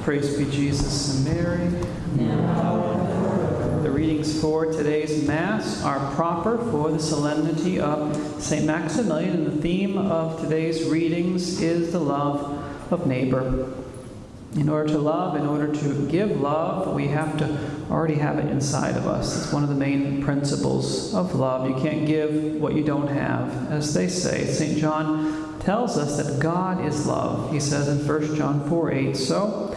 Praise be Jesus and Mary. The readings for today's Mass are proper for the Solemnity of St Maximilian, and the theme of today's readings is the love of neighbor. In order to love, in order to give love, we have to already have it inside of us. It's one of the main principles of love. You can't give what you don't have. As they say, St. John tells us that God is love. He says in 1 John 4:8, so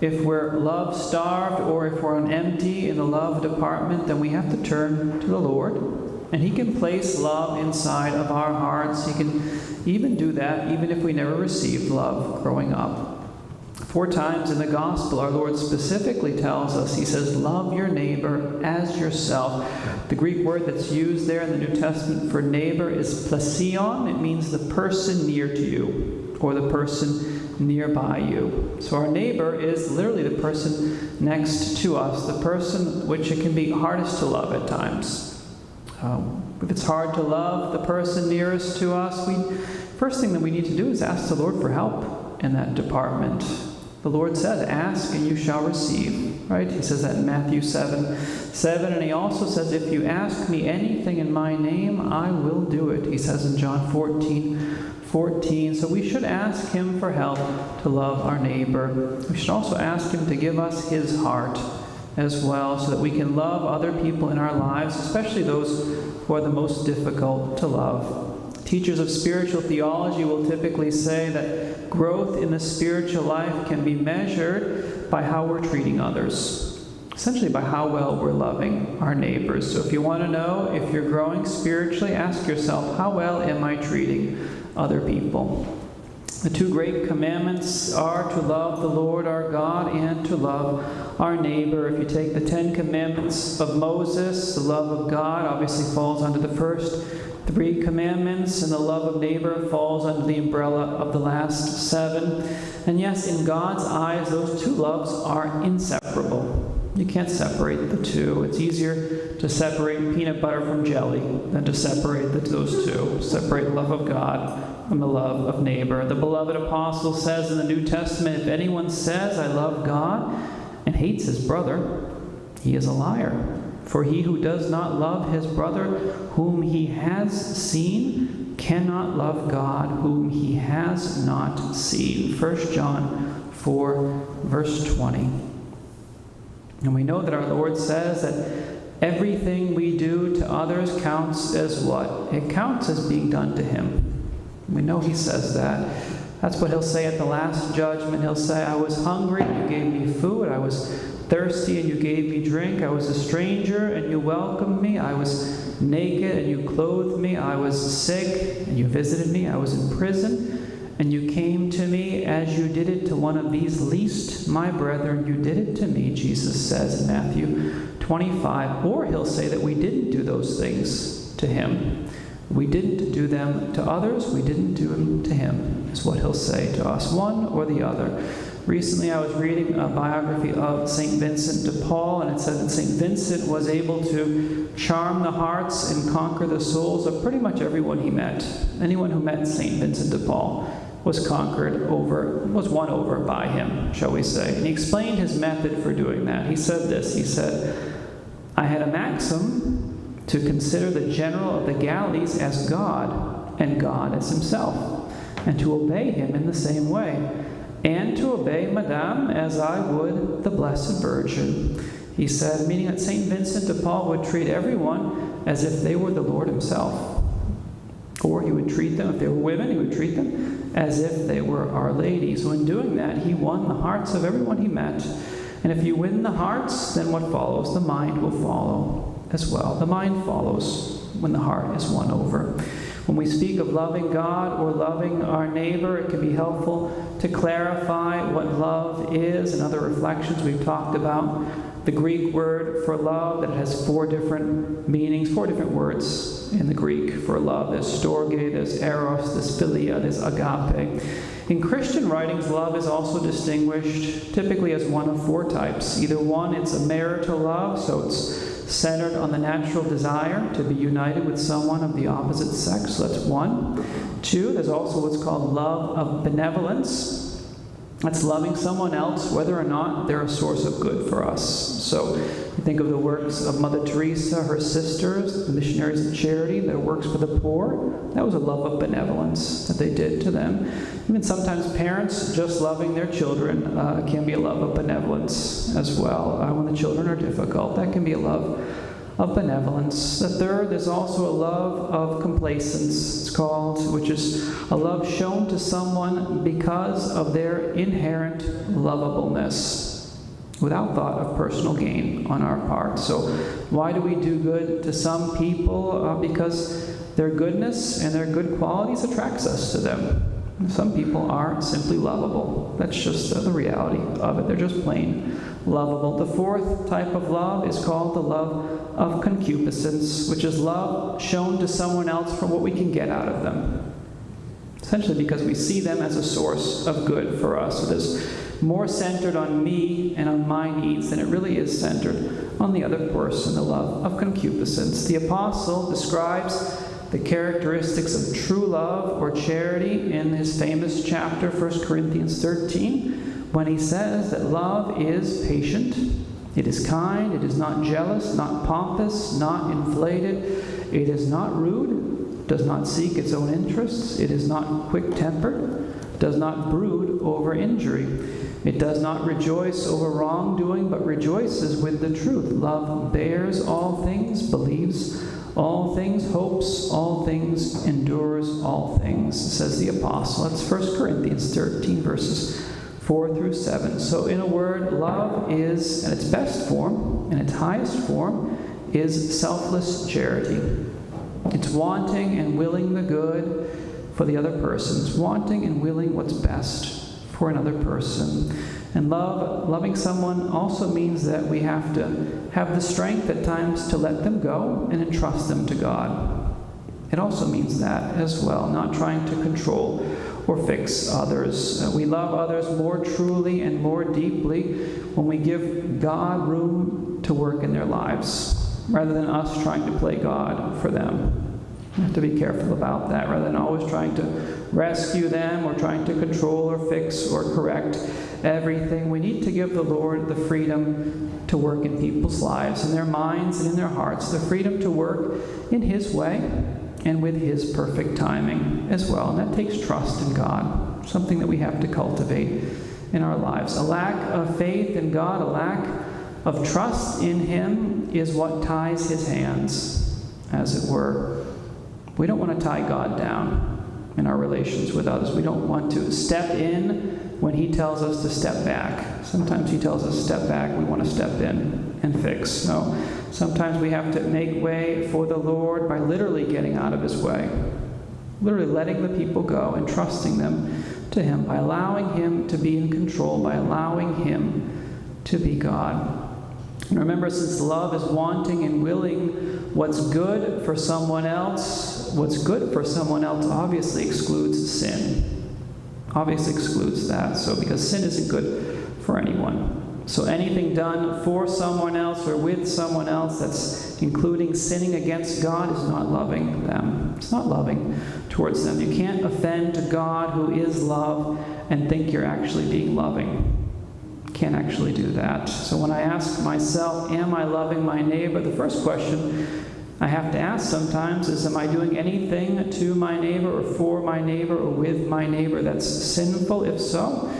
if we're love-starved or if we're on empty in the love department, then we have to turn to the Lord. And He can place love inside of our hearts. He can even do that even if we never received love growing up. 4 times in the Gospel, our Lord specifically tells us, He says, love your neighbor as yourself. The Greek word that's used there in the New Testament for neighbor is plesion. It means the person near to you, or the person nearby you. So our neighbor is literally the person next to us, the person which it can be hardest to love at times. If it's hard to love the person nearest to us, first thing that we need to do is ask the Lord for help in that department. The Lord says, ask and you shall receive, right? He says that in Matthew 7:7, and He also says, if you ask me anything in my name, I will do it. He says in John 14:14. So we should ask Him for help to love our neighbor. We should also ask Him to give us His heart as well, so that we can love other people in our lives, especially those who are the most difficult to love. Teachers of spiritual theology will typically say that growth in the spiritual life can be measured by how we're treating others, essentially by how well we're loving our neighbors. So if you want to know if you're growing spiritually, ask yourself, how well am I treating other people? The 2 great commandments are to love the Lord our God and to love our neighbor. If you take the 10 commandments of Moses, the love of God obviously falls under the first 3 commandments, and the love of neighbor falls under the umbrella of the last 7. And yes, in God's eyes, those 2 loves are inseparable. You can't separate the 2. It's easier to separate peanut butter from jelly than to separate those 2. Separate the love of God from the love of neighbor. The beloved apostle says in the New Testament, if anyone says, I love God, and hates his brother, he is a liar. For he who does not love his brother whom he has seen cannot love God whom he has not seen. 1 John 4, verse 20. And we know that our Lord says that everything we do to others counts as what? It counts as being done to Him. We know He says that. That's what He'll say at the last judgment. He'll say, I was hungry, you gave me food. I was thirsty, and you gave me drink. I was a stranger, and you welcomed me. I was naked, and you clothed me. I was sick, and you visited me. I was in prison, and you came to me. As you did it to one of these least my brethren, you did it to me, Jesus says in Matthew 25. Or He'll say that we didn't do those things to Him. We didn't do them to others. We didn't do them to Him, is what He'll say to us, one or the other. Recently, I was reading a biography of St. Vincent de Paul, and it said that St. Vincent was able to charm the hearts and conquer the souls of pretty much everyone he met. Anyone who met St. Vincent de Paul was won over by him, shall we say. And he explained his method for doing that. He said this, he said, I had a maxim to consider the general of the galleys as God, and God as Himself, and to obey Him in the same way, and to obey Madame as I would the Blessed Virgin. He said, meaning that St. Vincent de Paul would treat everyone as if they were the Lord Himself. Or he would treat them, if they were women, he would treat them as if they were Our Lady. So in doing that, he won the hearts of everyone he met. And if you win the hearts, then what follows? The mind will follow as well. The mind follows when the heart is won over. When we speak of loving God or loving our neighbor, it can be helpful to clarify what love is and other reflections we've talked about. The Greek word for love, that it has 4 different meanings, 4 different words in the Greek for love. There's storge, there's eros, there's philia, there's agape. In Christian writings, love is also distinguished typically as one of 4 types. Either one, it's a marital love, so it's centered on the natural desire to be united with someone of the opposite sex. So that's 1. 2, there's also what's called love of benevolence. That's loving someone else, whether or not they're a source of good for us. So you think of the works of Mother Teresa, her sisters, the missionaries of charity, their works for the poor. That was a love of benevolence that they did to them. Even sometimes parents just loving their children can be a love of benevolence as well. When the children are difficult, that can be a love of benevolence. The third is also a love of complacence, it's called, which is a love shown to someone because of their inherent lovableness, without thought of personal gain on our part. So why do we do good to some people? Because their goodness and their good qualities attracts us to them. Some people are simply lovable. That's just the reality of it. They're just plain lovable. The fourth type of love is called the love of concupiscence, which is love shown to someone else for what we can get out of them. Essentially because we see them as a source of good for us. So it is more centered on me and on my needs than it really is centered on the other person, the love of concupiscence. The apostle describes the characteristics of true love or charity in his famous chapter, 1 Corinthians 13, when he says that love is patient, it is kind, it is not jealous, not pompous, not inflated, it is not rude, does not seek its own interests, it is not quick-tempered, does not brood over injury. It does not rejoice over wrongdoing, but rejoices with the truth. Love bears all things, believes all things, hopes all things, endures all things, says the apostle. That's 1 Corinthians 13, verses 4 through 7. So in a word, love is, in its best form, in its highest form, is selfless charity. It's wanting and willing the good for the other person. It's wanting and willing what's best for another person. And loving someone also means that we have to have the strength at times to let them go and entrust them to God. It also means that as well, not trying to control or fix others. We love others more truly and more deeply when we give God room to work in their lives, rather than us trying to play God for them. We have to be careful about that, rather than always trying to rescue them or trying to control or fix or correct everything. We need to give the Lord the freedom to work in people's lives, in their minds and in their hearts, the freedom to work in His way and with His perfect timing as well. And that takes trust in God, something that we have to cultivate in our lives. A lack of faith in God, a lack of trust in Him is what ties His hands, as it were. We don't want to tie God down in our relations with others. We don't want to step in when He tells us to step back. Sometimes He tells us to step back, we want to step in and fix. No, sometimes we have to make way for the Lord by literally getting out of His way. Literally letting the people go and trusting them to Him, by allowing Him to be in control, by allowing Him to be God. And remember, since love is wanting and willing what's good for someone else, what's good for someone else obviously excludes sin. Obviously excludes that. So because sin isn't good for anyone. So anything done for someone else or with someone else that's including sinning against God is not loving them. It's not loving towards them. You can't offend God, who is love, and think you're actually being loving. Can't actually do that. So when I ask myself, am I loving my neighbor? The first question I have to ask sometimes is, am I doing anything to my neighbor or for my neighbor or with my neighbor that's sinful? If so,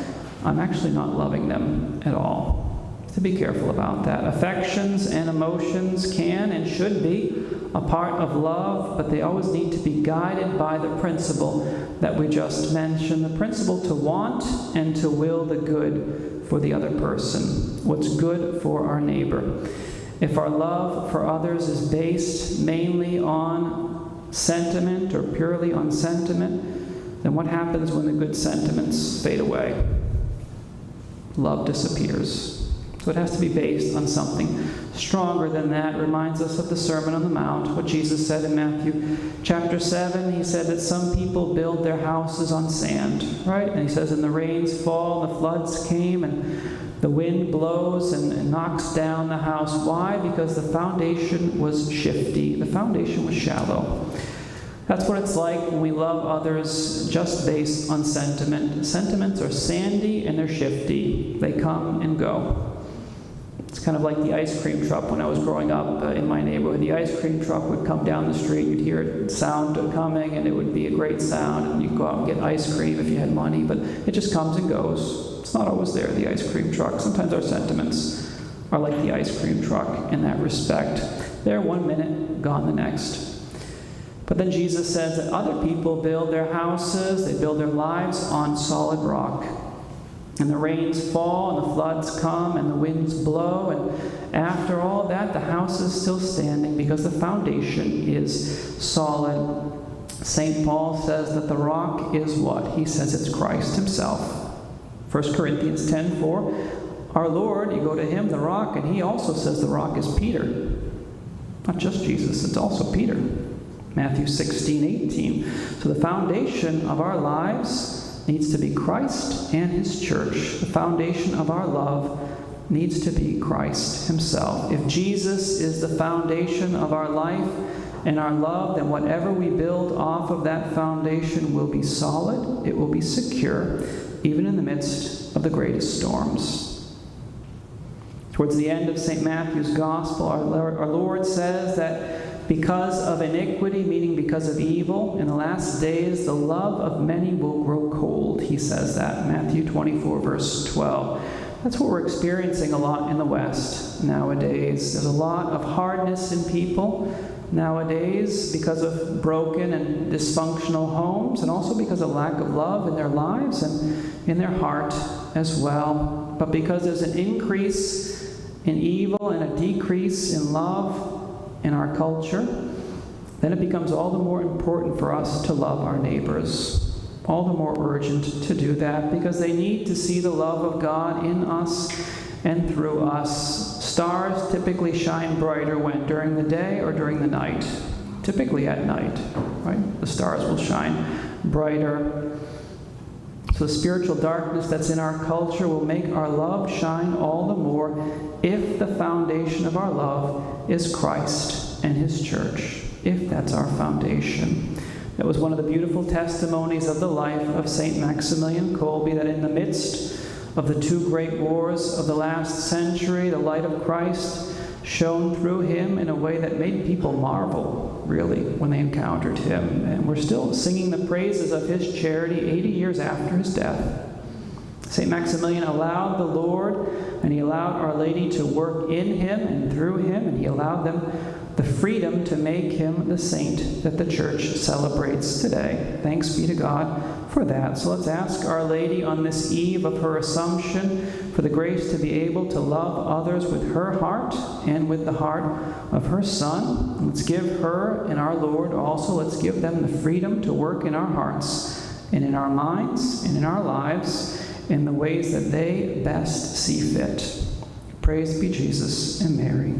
I'm actually not loving them at all. To be careful about that. Affections and emotions can and should be a part of love, but they always need to be guided by the principle that we just mentioned, the principle to want and to will the good for the other person, what's good for our neighbor. If our love for others is based mainly on sentiment or purely on sentiment, then what happens when the good sentiments fade away? Love disappears. So it has to be based on something stronger than that. It reminds us of the Sermon on the Mount, what Jesus said in Matthew chapter 7. He said that some people build their houses on sand, right? And he says, and the rains fall, and the floods came, and the wind blows and knocks down the house. Why? Because the foundation was shifty. The foundation was shallow. That's what it's like when we love others just based on sentiment. Sentiments are sandy and they're shifty. They come and go. It's kind of like the ice cream truck when I was growing up in my neighborhood. The ice cream truck would come down the street, you'd hear it sound coming, and it would be a great sound, and you'd go out and get ice cream if you had money, but it just comes and goes. It's not always there, the ice cream truck. Sometimes our sentiments are like the ice cream truck in that respect. They're 1 minute, gone the next. But then Jesus says that other people build their houses, they build their lives on solid rock. And the rains fall, and the floods come, and the winds blow, and after all that, the house is still standing because the foundation is solid. St. Paul says that the rock is what? He says it's Christ himself. 1 Corinthians 10:4, our Lord, you go to him, the rock, and he also says the rock is Peter. Not just Jesus, it's also Peter. Matthew 16:18. So the foundation of our lives needs to be Christ and his church. The foundation of our love needs to be Christ himself. If Jesus is the foundation of our life and our love, then whatever we build off of that foundation will be solid, it will be secure, even in the midst of the greatest storms. Towards the end of St. Matthew's Gospel, our Lord says that because of iniquity, meaning because of evil, in the last days the love of many will grow cold. He says that, Matthew 24, verse 12. That's what we're experiencing a lot in the West nowadays. There's a lot of hardness in people nowadays because of broken and dysfunctional homes, and also because of lack of love in their lives and in their heart as well. But because there's an increase in evil and a decrease in love in our culture, then it becomes all the more important for us to love our neighbors. All the more urgent to do that because they need to see the love of God in us and through us. Stars typically shine brighter when? During the day or during the night? Typically at night, right? The stars will shine brighter. So the spiritual darkness that's in our culture will make our love shine all the more if the foundation of our love is Christ and his church, if that's our foundation. That was one of the beautiful testimonies of the life of St Maximilian Kolbe, that in the midst of the two great wars of the last century, the light of Christ shone through him in a way that made people marvel, really, when they encountered him. And we're still singing the praises of his charity 80 years after his death. St. Maximilian allowed the Lord, and he allowed Our Lady to work in him and through him, and he allowed them the freedom to make him the saint that the Church celebrates today. Thanks be to God for that. So let's ask Our Lady on this eve of her Assumption for the grace to be able to love others with her heart and with the heart of her Son. Let's give her and our Lord also, let's give them the freedom to work in our hearts and in our minds and in our lives in the ways that they best see fit. Praise be Jesus and Mary.